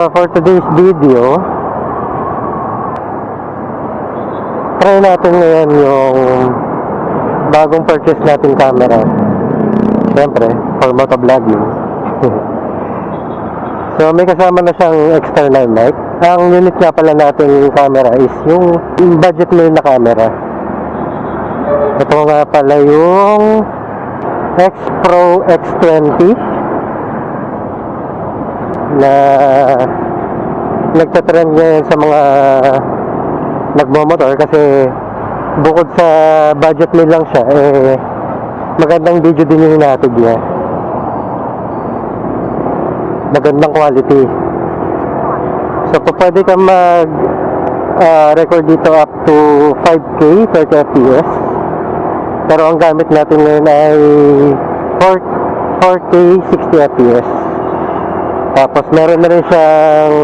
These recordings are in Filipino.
For today's video, try natin ngayon yung bagong purchase nating camera. Siyempre, for motovlogging. So may kasama na siyang external mic. Ang unit nga pala nating camera is yung budget meal na camera. Ito nga pala yung X Pro X20 na nagtatrend ngayon sa mga nagmamotor kasi bukod sa budget meal lang siya, magandang video din yung hinatid niya, magandang quality. So pwede kang mag record dito up to 5K 30 fps, pero ang gamit natin ngayon ay 4K 60 fps. Tapos meron na rin siyang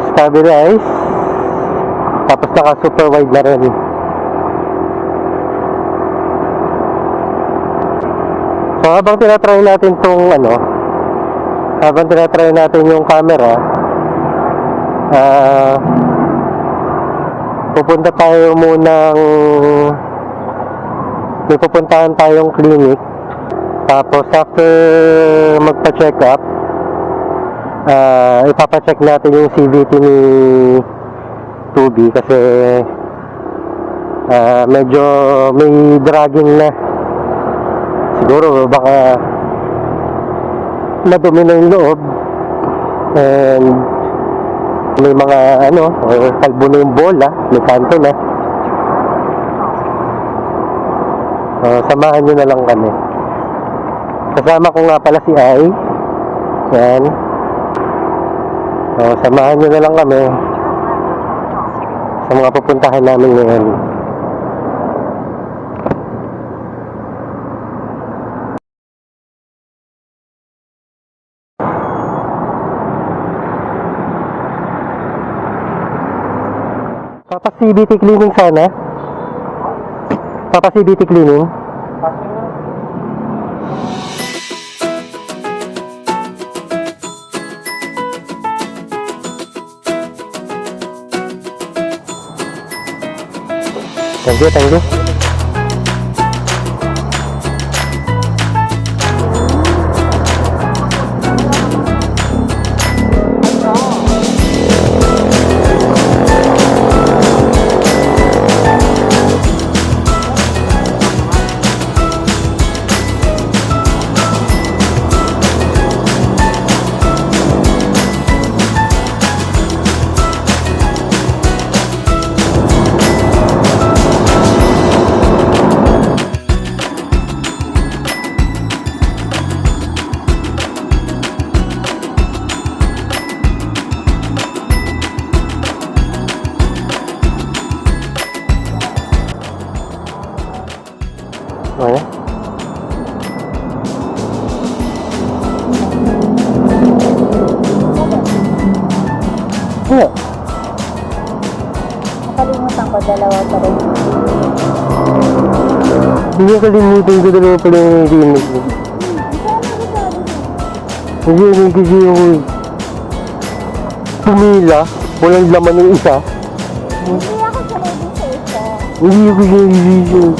stabilize, tapos naka super wide na rin. So habang tinatry natin yung camera, pupunta tayo munang may pupuntahan tayong clinic. Tapos after magpa-check up, ipapacheck natin yung CVT ni Tubi kasi medyo may dragging na. Siguro baka madumi na yung loob and may mga kalbo na yung bola, may kanto na. Samahan nyo na lang kami. Kasama ko nga pala si Ai. Yan. Samahan nyo na lang kami sa mga pupuntahan namin ngayon. Papa CBT cleaning sana? Papa CBT cleaning? Thank you. Okay. Ano? Nakalimutan ko, dalawa pa rin. Hindi ko kalimutan ko dalawa pala yung rinig mo. Hindi rin kasi ako pumila, walang laman yung isa. Hindi ako sanay din sa isa. Hindi ako sinasisyon.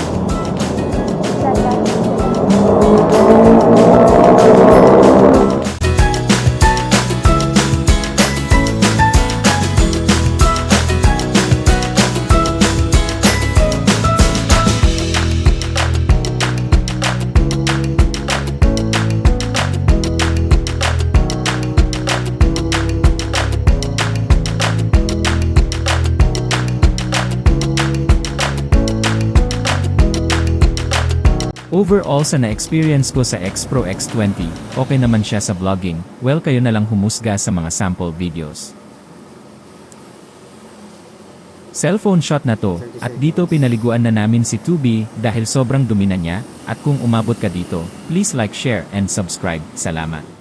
Overall sa na-experience ko sa X Pro X20, okay naman siya sa vlogging, well kayo na lang humusga sa mga sample videos. Cellphone shot na to, at dito pinaliguan na namin si Tubi dahil sobrang dumi na niya, at kung umabot ka dito, please like, share, and subscribe. Salamat.